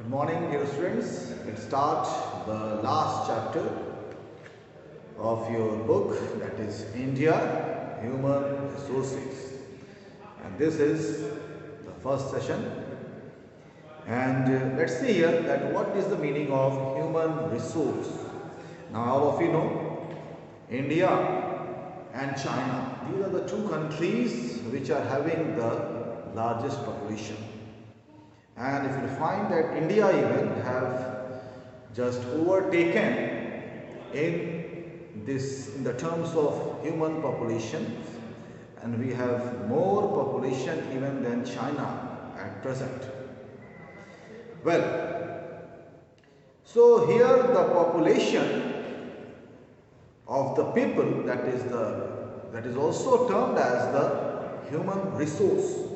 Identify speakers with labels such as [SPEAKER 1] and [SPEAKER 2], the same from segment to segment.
[SPEAKER 1] Good morning, dear students. Let's start the last chapter of your book, that is India Human Resources. And this is the first session. And let's see here that what is the meaning of human resource. Now, all of you know India and China. These are the two countries which are having the largest population. And if you find that India even have just overtaken in the terms of human population, and we have more population even than China at present. Well, so here the population of the people, that is also termed as the human resource.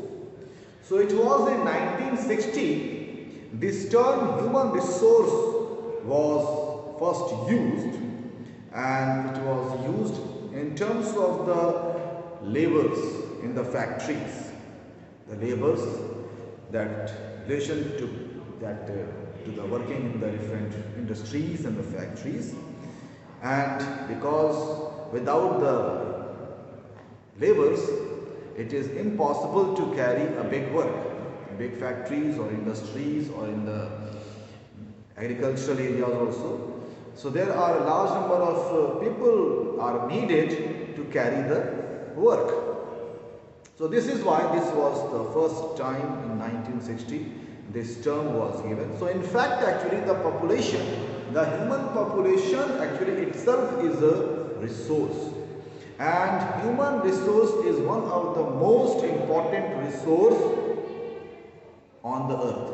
[SPEAKER 1] So it was in 1960 this term human resource was first used, and it was used in terms of the laborers in the factories, the laborers that relation to the working in the different industries and the factories. And because without the laborers, it is impossible to carry a big work in big factories or industries or in the agricultural areas also. So there are a large number of people are needed to carry the work. So this is why this was the first time in 1960 this term was given. So in fact actually the population, the human population actually itself is a resource. And human resource is one of the most important resource on the earth.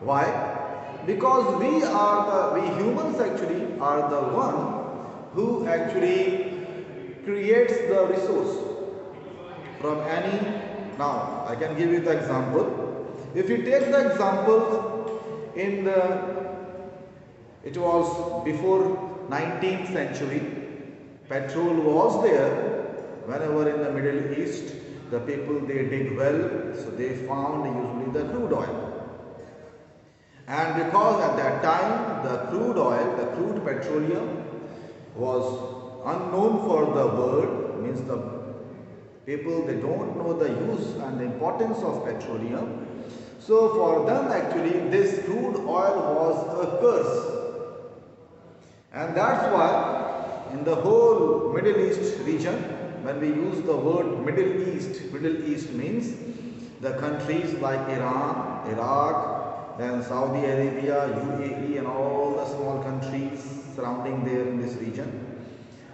[SPEAKER 1] Why? Because we humans actually are the one who actually creates the resource from any. Now I can give you the example. If you take the example it was before 19th century. Petrol was there. Whenever in the Middle East the people they dig well, so they found usually the crude oil. And because at that time the crude oil, the crude petroleum was unknown for the world, means the people they don't know the use and the importance of petroleum. So for them actually this crude oil was a curse. And that's why in the whole Middle East region, when we use the word Middle East means the countries like Iran, Iraq, then Saudi Arabia, UAE and all the small countries surrounding there in this region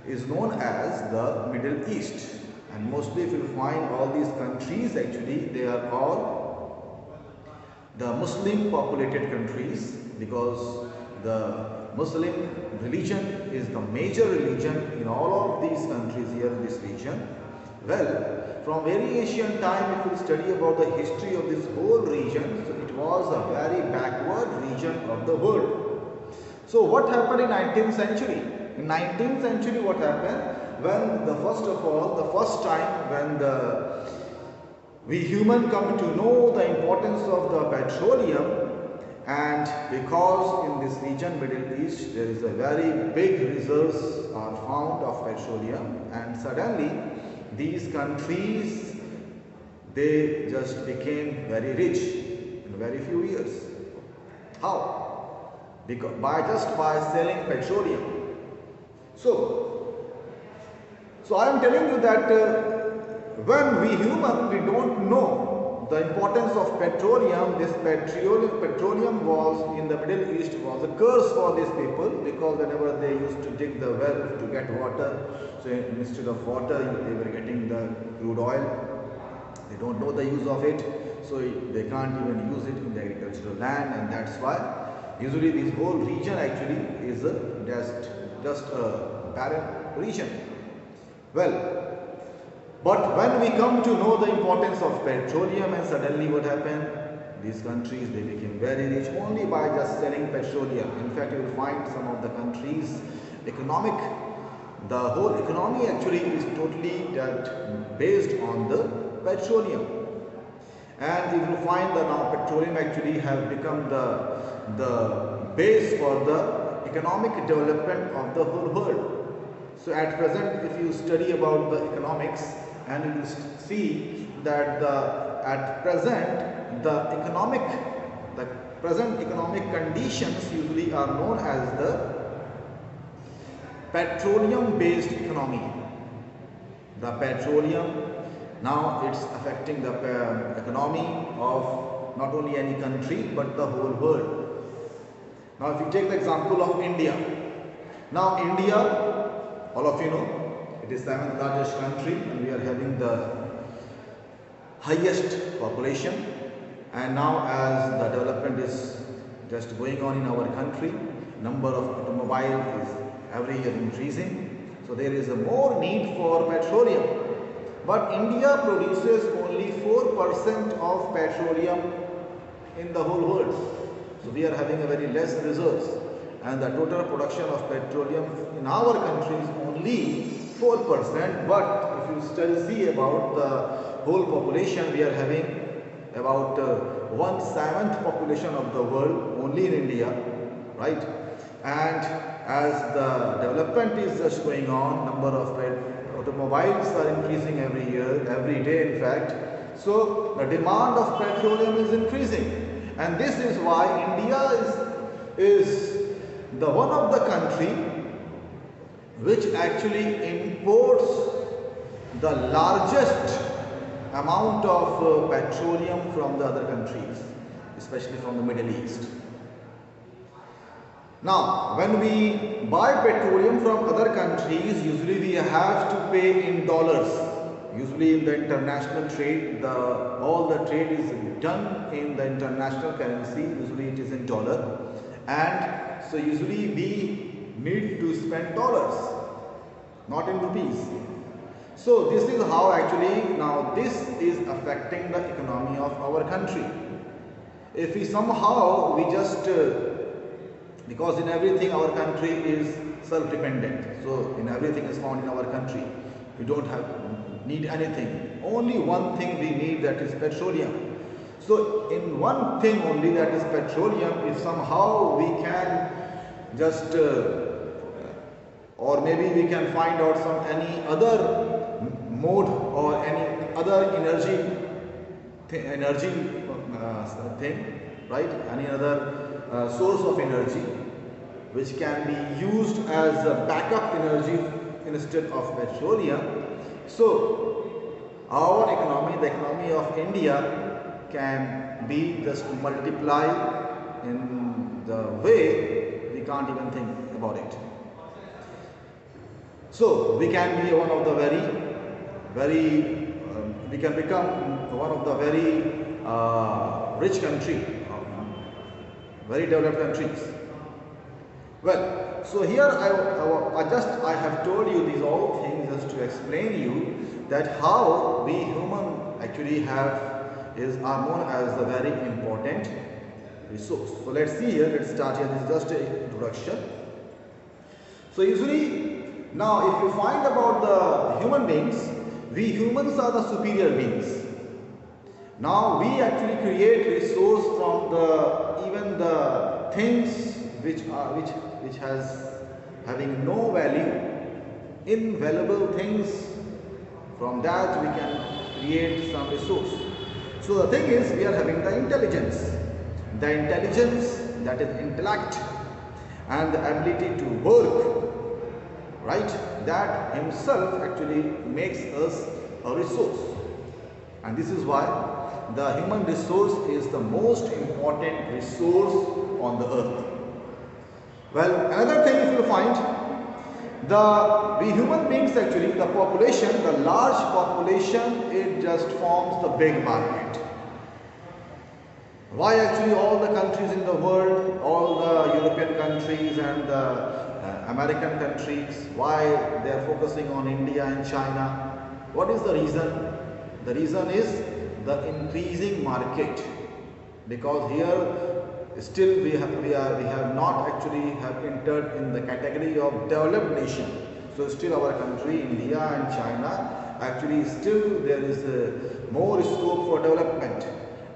[SPEAKER 1] is known as the Middle East. And mostly if you find all these countries actually they are all the Muslim populated countries, because the Muslim religion is the major religion in all of these countries here in this region. Well, from very ancient time, if we study about the history of this whole region, so it was a very backward region of the world. So what happened in 19th century? In 19th century what happened? When the first time when we human come to know the importance of the petroleum. And because in this region, Middle East, there is a very big reserves are found of petroleum, and suddenly these countries, they just became very rich in very few years. How? Because by selling petroleum. So I am telling you that when we human, we don't know the importance of petroleum. This petroleum was in the Middle East was a curse for these people, because whenever they used to dig the well to get water, so instead of water they were getting the crude oil. They don't know the use of it, so they can't even use it in the agricultural land, and that's why usually this whole region actually is just a barren region. Well, but when we come to know the importance of petroleum, and suddenly what happened? These countries, they became very rich only by just selling petroleum. In fact, you will find some of the countries the whole economy actually is totally based on the petroleum. And you will find that now petroleum actually have become the base for the economic development of the whole world. So at present, if you study about the economics, and you will see that at present the present economic conditions usually are known as the petroleum based economy. The petroleum, now it's affecting the economy of not only any country but the whole world. Now if you take the example of India, now India, all of you know, it is 7th largest country and we are having the highest population, and now as the development is just going on in our country, number of automobiles is every year increasing, so there is a more need for petroleum. But India produces only 4% of petroleum in the whole world. So we are having a very less reserves, and the total production of petroleum in our country is only 4%. But if you see about the whole population, we are having about 1/7 population of the world only in India, right? And as the development is just going on, number of automobiles are increasing every year, every day in fact. So the demand of petroleum is increasing, and this is why India is the one of the country which actually imports the largest amount of petroleum from the other countries, especially from the Middle East. Now, when we buy petroleum from other countries, usually we have to pay in dollars. Usually in the international trade, all the trade is done in the international currency. Usually it is in dollar, and so usually we need to spend dollars, not in rupees. So this is how actually now this is affecting the economy of our country. If we somehow we just because in everything our country is self-dependent, so in everything is found in our country, we don't need anything. Only one thing we need, that is petroleum. So in one thing only, that is petroleum, if somehow we can just or maybe we can find out any other mode or any other energy thing, right? Any other source of energy which can be used as a backup energy instead of petroleum. So our economy, the economy of India, can be just multiplied in the way we can't even think about it. So we can be one of the we can become one of the very rich country, very developed countries. Well, so here I have told you these all things just to explain you that how we human actually are known as a very important resource. So let's see here, let's start here. This is just an introduction. So usually now if you find about the human beings, we humans are the superior beings. Now we actually create resource from even the things which having no value, invaluable things. From that we can create some resource. So the thing is, we are having the intelligence that is intellect and the ability to work, right? That himself actually makes us a resource, and this is why the human resource is the most important resource on the earth. Well, another thing if you find, we human beings actually, the population, the large population, it just forms the big market. Why actually all the countries in the world, all the European countries and the American countries, why they are focusing on India and China? What is the reason? The reason is the increasing market, because here still we have not actually have entered in the category of developed nation. So still our country, India and China, actually still there is more scope for development.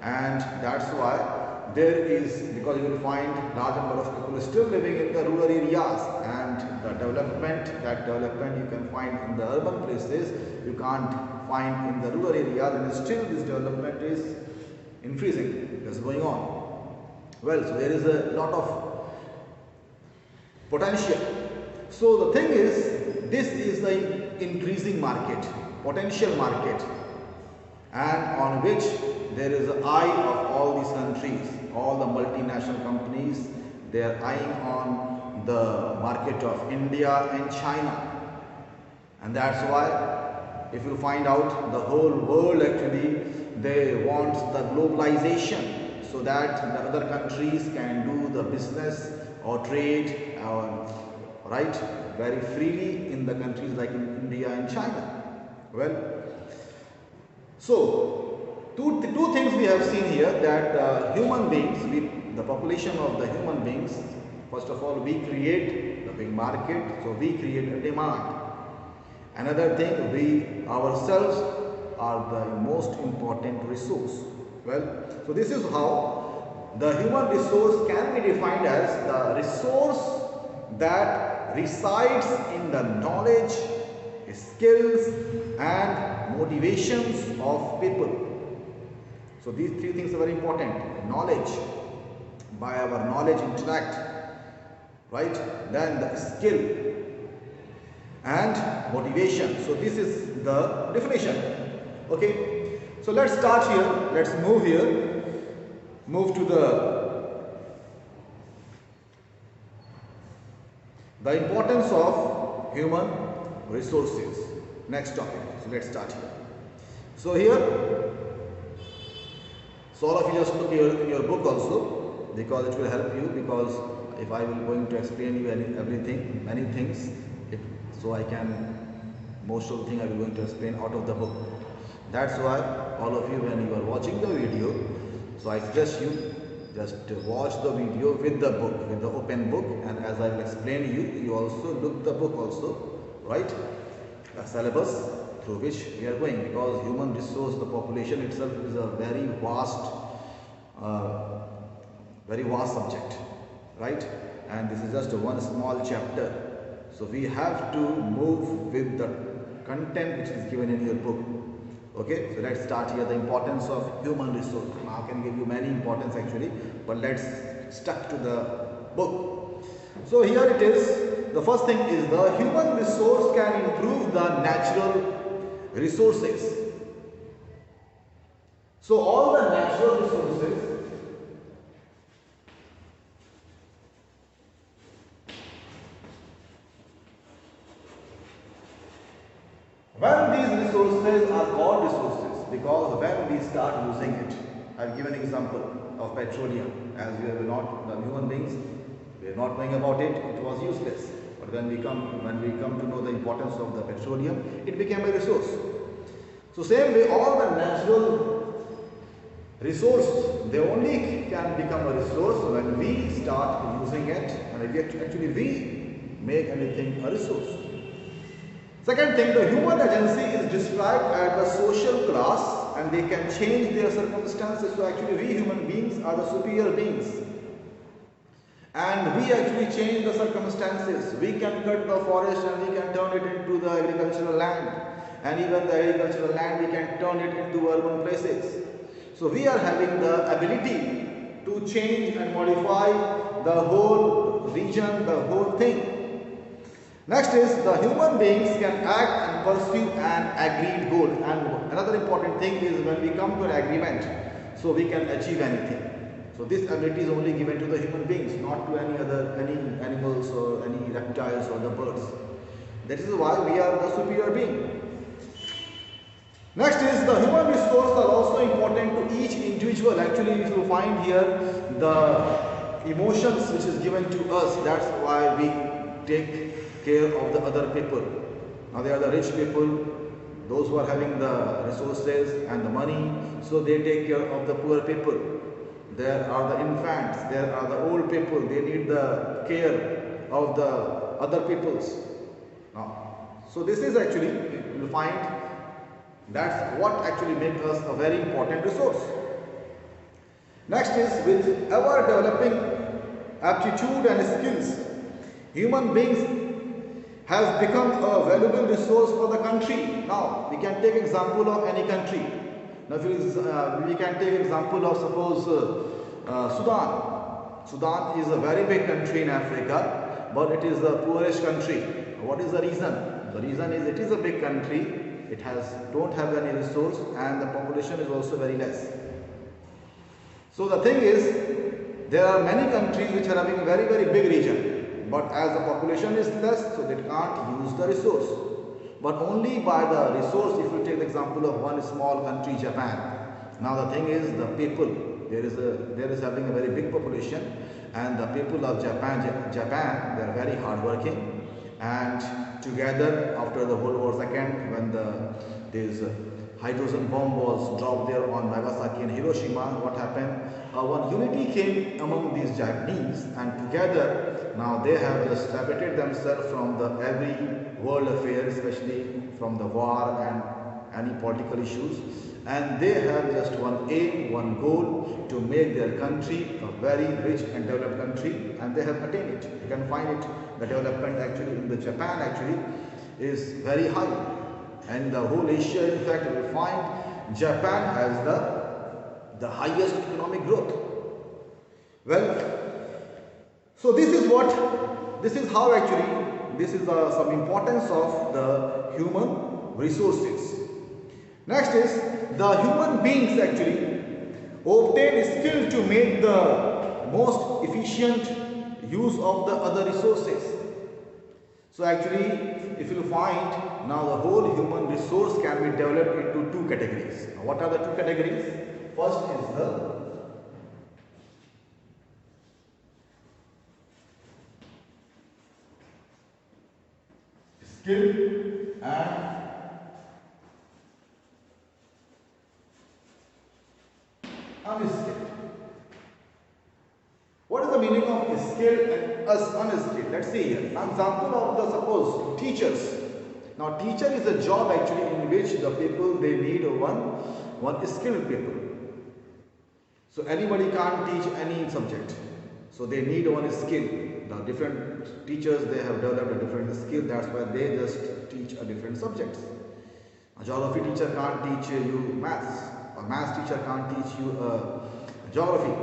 [SPEAKER 1] and that's why there is, because you will find large number of people still living in the rural areas, and the development, that development you can find in the urban places, you can't find in the rural areas, and still this development is increasing, is going on. Well, so there is a lot of potential. So the thing is, this is the increasing market, potential market, and on which there is an eye of all these countries, all the multinational companies, they are eyeing on the market of India and China. And that's why, if you find out, the whole world actually, they want the globalization, so that the other countries can do the business or trade, right, very freely in the countries like in India and China. Well, so two things we have seen here, that human beings, the population of the human beings, first of all, we create the big market, so we create a demand. Another thing, we ourselves are the most important resource. Well, so this is how the human resource can be defined as the resource that resides in the knowledge, skills and motivations of people. So these three things are very important. Knowledge, by our knowledge intellect, right? Then the skill and motivation. So this is the definition. Okay, so let's start here, let's move here, move to the importance of human resources. Next topic. So let's start here. So here, so all of you just look here in your book also, because it will help you, because if I will going to explain you everything, many things, so I can, most of the thing I will going to explain out of the book. That's why all of you, when you are watching the video, so I suggest you just watch the video with the book, with the open book, and as I will explain you also look the book also, right? The syllabus through which we are going, because human resource, the population itself is a very vast subject, right? And this is just one small chapter. So we have to move with the content which is given in your book. Okay, so let's start here, the importance of human resource. Now I can give you many importance actually, but let's stuck to the book. So here it is. The first thing is, the human resource can improve the natural resources. So all the natural resources, when these resources are called resources, because when we start using it, I'll give an example of petroleum. As we are not, the human beings, we are not knowing about it, it was useless. But when we come to know the importance of the petroleum, it became a resource. So same way, all the natural resource, they only can become a resource when we start using it, and actually we make anything a resource. Second thing, the human agency is described as the social class, and they can change their circumstances. So actually we human beings are the superior beings, and we actually change the circumstances. We can cut the forest and we can turn it into the agricultural land, and even the agricultural land we can turn it into urban places. So we are having the ability to change and modify the whole region, the whole thing. Next is, the human beings can act and pursue an agreed goal. And another important thing is, when we come to an agreement, so we can achieve anything. So this ability is only given to the human beings, not to any animals or any reptiles or the birds. That is why we are the superior being. Next is, the human resources are also important to each individual. Actually, if you find here the emotions which is given to us, that's why we take care of the other people. Now they are the rich people, those who are having the resources and the money, so they take care of the poor people. There are the infants, there are the old people, they need the care of the other peoples. Now, so this is actually, you will find, that's what actually makes us a very important resource. Next is with ever developing aptitude and skills, human beings has become a valuable resource for the country. Now we can take example of any country. Now we can take example of suppose Sudan. Sudan is a very big country in Africa, but it is the poorest country. What is the reason? The reason is it is a big country, it don't have any resource, and the population is also very less. So the thing is, there are many countries which are having a very big region, but as the population is less, so they can't use the resource. But only by the resource, if you take the example of one small country, Japan. Now the thing is, the people, there is having a very big population, and the people of Japan, they are very hardworking, and together after the World War II, when this hydrogen bomb was dropped there on Nagasaki and Hiroshima, what happened? One unity came among these Japanese, and together now they have just separated themselves from the every world affair, especially from the war and any political issues, and they have just one aim, one goal, to make their country a very rich and developed country, and they have attained it. You can find it, the development actually in the Japan actually is very high, and the whole Asia, in fact, you will find Japan has the highest economic growth. Well, so this is how actually, this is some importance of the human resources. Next is the human beings actually obtain skill to make the most efficient use of the other resources. So actually, if you find now the whole human resource can be developed into two categories. Now, what are the two categories? First is the skill and unskilled. What is the meaning of skill and unskilled? Let's see here. An example of the suppose teachers. Now teacher is a job actually in which the people they need one skilled people. So anybody can't teach any subject. So they need one skill. The different teachers, they have developed a different skill. That's why they just teach a different subjects. A geography teacher can't teach you maths. A maths teacher can't teach you geography.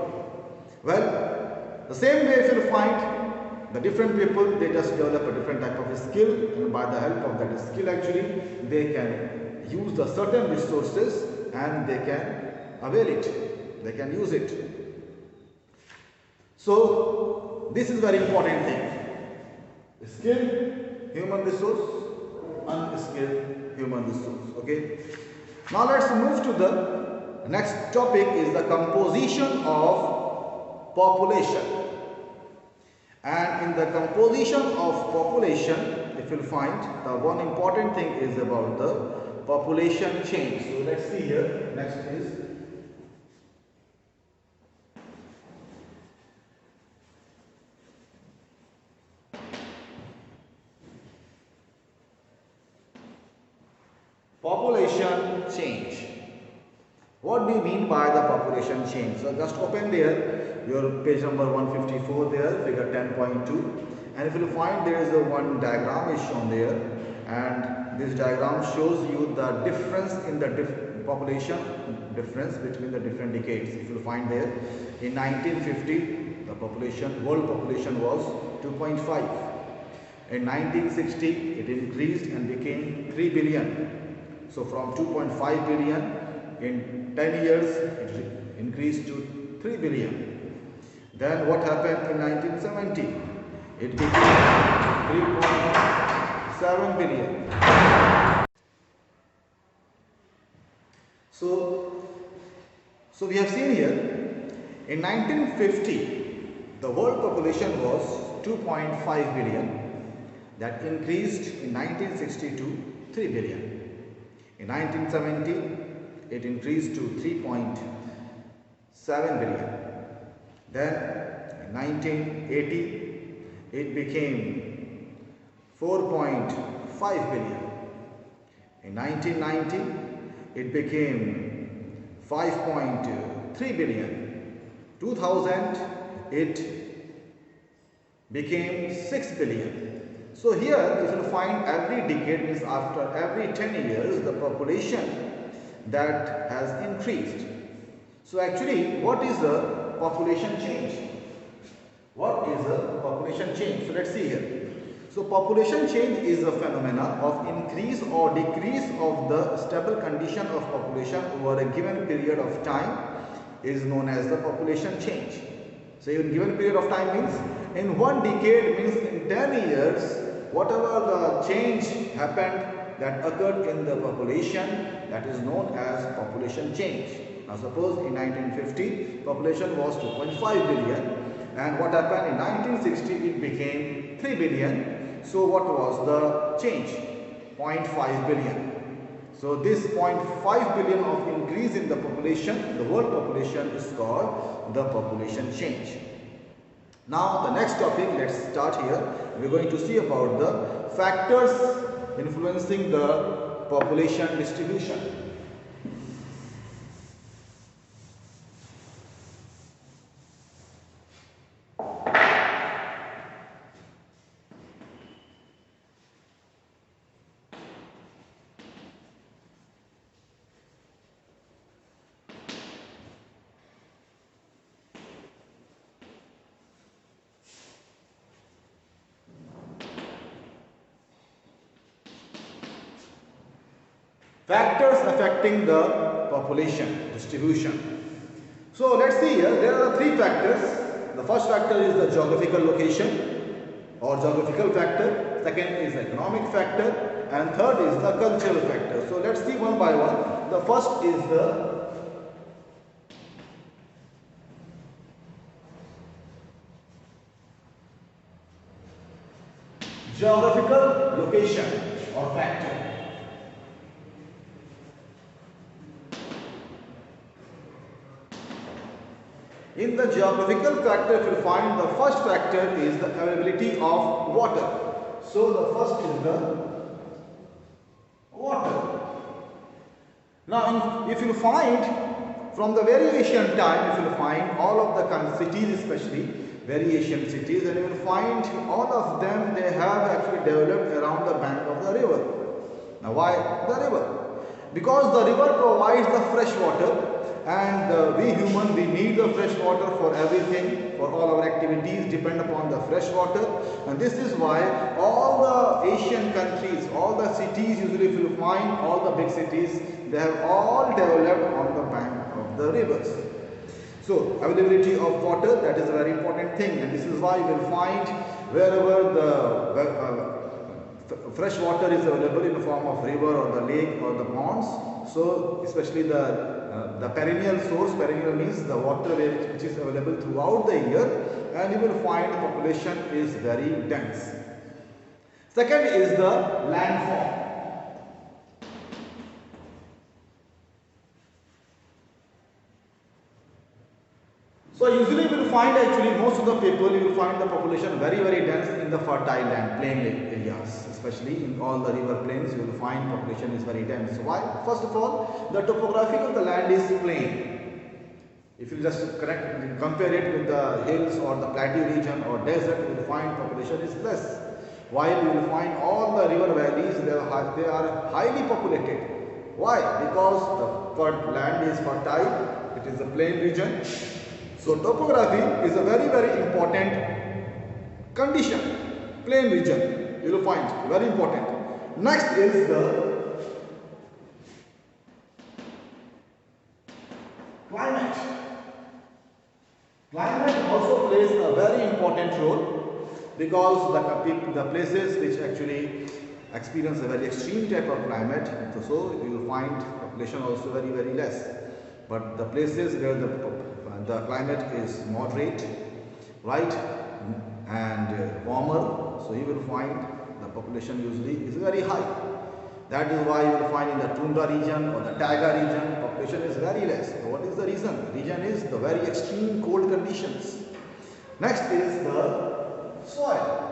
[SPEAKER 1] Well, the same way if you find the different people, they just develop a different type of skill, and by the help of that skill actually, they can use the certain resources and they can avail it. They can use it. So, this is very important thing. Skilled human resource, unskilled human resource. Okay. Now let's move to the next topic is the composition of population. And in the composition of population, if you'll find, the one important thing is about the population change. So let's see here. Next is population change. What do you mean by the population change? So just open there your page number 154 there, figure 10.2, and if you find there is one diagram is shown there, and this diagram shows you the difference in the population difference between the different decades. If you find there, in 1950 the world population was 2.5. In 1960 it increased and became 3 billion. So from 2.5 billion in 10 years it increased to 3 billion. Then what happened in 1970? It became 3.7 billion. So we have seen here, in 1950 the world population was 2.5 billion. That increased in 1960 to 3 billion. In 1970, it increased to 3.7 billion. Then in 1980, it became 4.5 billion. In 1990, it became 5.3 billion. 2000 it became 6 billion. So here you will find every decade, means after every 10 years, the population that has increased. So actually, what is the population change? What is the population change? So let's see here. So population change is a phenomena of increase or decrease of the stable condition of population over a given period of time is known as the population change. So in given period of time means in one decade, means in 10 years, whatever the change happened that occurred in the population, that is known as population change. Now suppose in 1950 population was 2.5 billion, and what happened in 1960 it became 3 billion. So what was the change? 0.5 billion. So this 0.5 billion of increase in the population, the world population, is called the population change. Now the next topic, let's start here. We are going to see about the factors influencing the population distribution. Factors affecting the population distribution. So let's see here, there are three factors. The first factor is the geographical location or geographical factor. Second is the economic factor, and third is the cultural factor. So let's see one by one. The first is the geographical location or factor. In the geographical factor, if you find the first factor is the availability of water. So the first is the water. Now if you find from the very ancient time, if you find all of the cities, especially very ancient cities, and you will find all of them, they have actually developed around the bank of the river. Now why the river? Because the river provides the fresh water, and we human, we need the fresh water for everything, for all our activities depend upon the fresh water. And this is why all the Asian countries, all the cities, usually if you find all the big cities, they have all developed on the bank of the rivers. So availability of water, that is a very important thing, and this is why you will find wherever the fresh water is available in the form of river or the lake or the ponds. So especially the perennial source, perennial means the water which is available throughout the year, and you will find the population is very dense. Second is the landform. So usually you will find actually most of the people, you will find the population very dense in the fertile land, plain areas, especially in all the river plains you will find population is very dense. So why? First of all, the topography of the land is plain. If you just compare it with the hills or the plateau region or desert, you will find population is less. While you will find all the river valleys, they are highly populated. Why? Because the land is fertile, it is a plain region. So topography is a very important condition. Plain region you will find very important. Next is the climate. Climate also plays a very important role, because the places which actually experience a very extreme type of climate, so you will find population also very less. But the places where the climate is moderate, right, and warmer, so you will find the population usually is very high. That is why you will find in the tundra region or the taiga region, population is very less. So what is the reason? The reason is the very extreme cold conditions. Next is the soil.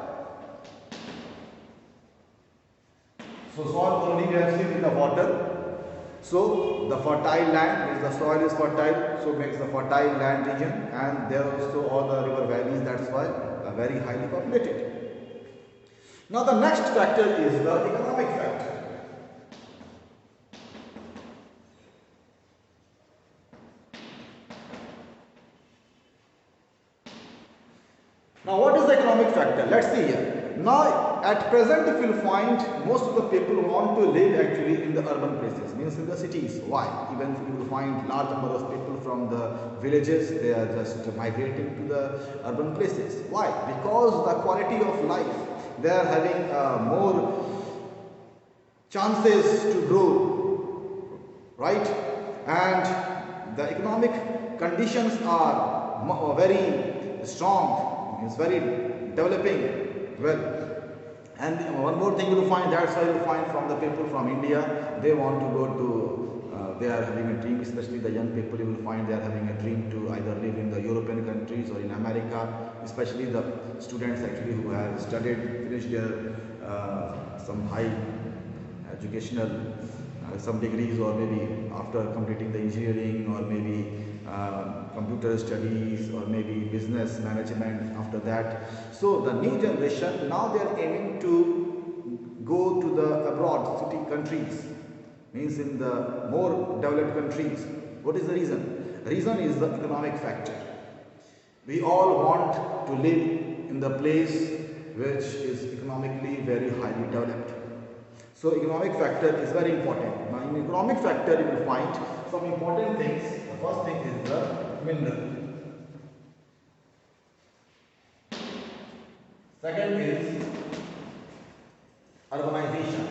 [SPEAKER 1] So soil already we have seen in the water. So the fertile land means the soil is fertile, so makes the fertile land region, and there also all the river valleys, that's why are very highly populated. Now the next factor is the economic factor. Now what is the economic factor? Let's see here. Now at present, if you find most of the people want to live actually in the urban places, means in the cities. Why? Even if you will find large number of people from the villages, they are just migrating to the urban places. Why? Because the quality of life, they are having more chances to grow, right? And the economic conditions are very strong, it's very developing well. And one more thing you will find, that's why you will find from the people from India, they want to go to, they are having a dream, especially the young people, you will find they are having a dream to either live in the European countries or in America, especially the students actually who have studied, finished their some high educational, some degrees, or maybe after completing the engineering, or maybe computer studies, or maybe business management after that. So the new generation, now they are aiming to go to the abroad city countries, means in the more developed countries. What is the reason? Reason is the economic factor. We all want to live in the place which is economically very highly developed. So economic factor is very important. Now in economic factor you will find some important things. The first thing is the mineral. Second is urbanization.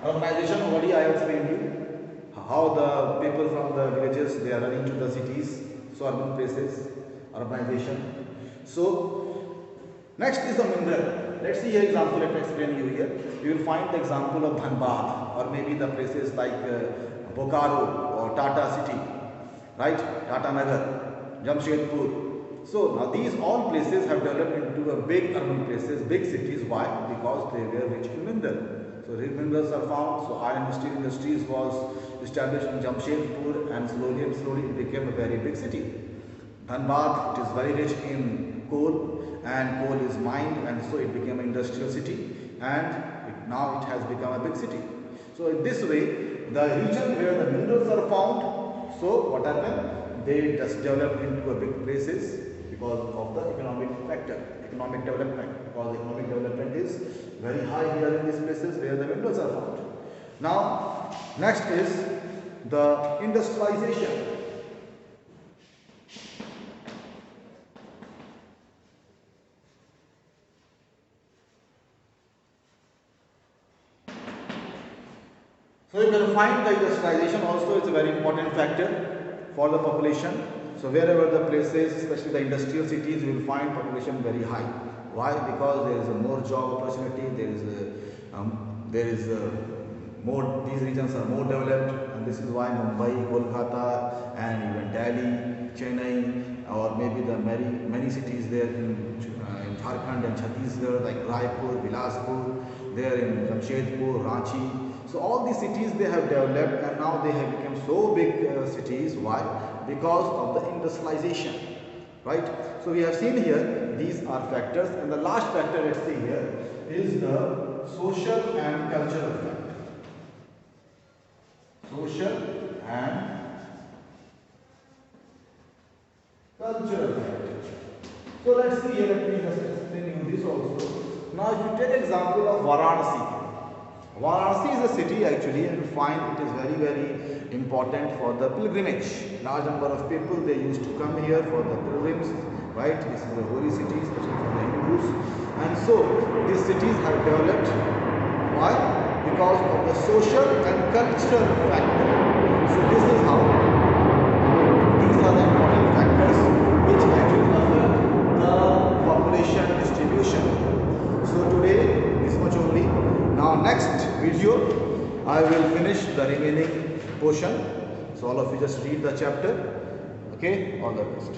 [SPEAKER 1] Urbanization, already I have explained you how the people from the villages, they are running to the cities, so urban places, urbanization. So next is the mineral. Let's see here example, let me explain you here. You will find the example of Dhanbad, or maybe the places like Bokaro or Tata City, right? Tata Nagar, Jamshedpur. So now these all places have developed into a big urban places, big cities. Why? Because they were rich in mineral. So minerals are found. So iron and steel industries was established in Jamshedpur, and slowly it became a very big city. Dhanbad, it is very rich in coal, and coal is mined, and so it became an industrial city, and now it has become a big city. So in this way, the region where the minerals are found, so what happened? They just developed into a big places because of the economic factor, economic development, because economic development is very high here in these places where the minerals are found. Now, next is the industrialization. So you can find the industrialization also is a very important factor for the population. So wherever the places, especially the industrial cities, you will find population very high. Why? Because there is a more job opportunity, there is more, these regions are more developed, and this is why Mumbai, Kolkata, and even Delhi, Chennai, or maybe the many cities there in Jharkhand and Chhattisgarh, like Raipur, Bilaspur, there in Jamshedpur, Ranchi. So all these cities, they have developed, and now they have become so big cities. Why? Because of the industrialization, right? So we have seen here, these are factors, and the last factor, let's see here, is the social and cultural factor. Social and cultural factor. So let's see here, let me just explain you this also. Now if you take example of Varanasi. Varanasi is a city actually, and you find it is very, very important for the pilgrimage. Large number of people, they used to come here for the pilgrims, right? This is a holy city, especially for the Hindus. And so these cities have developed. Why? Because of the social and cultural factor. So this is how, these are the important factors which actually affect the population distribution. So today, this much only. Now next video, I will finish the remaining portion. So all of you just read the chapter. Okay, all the best.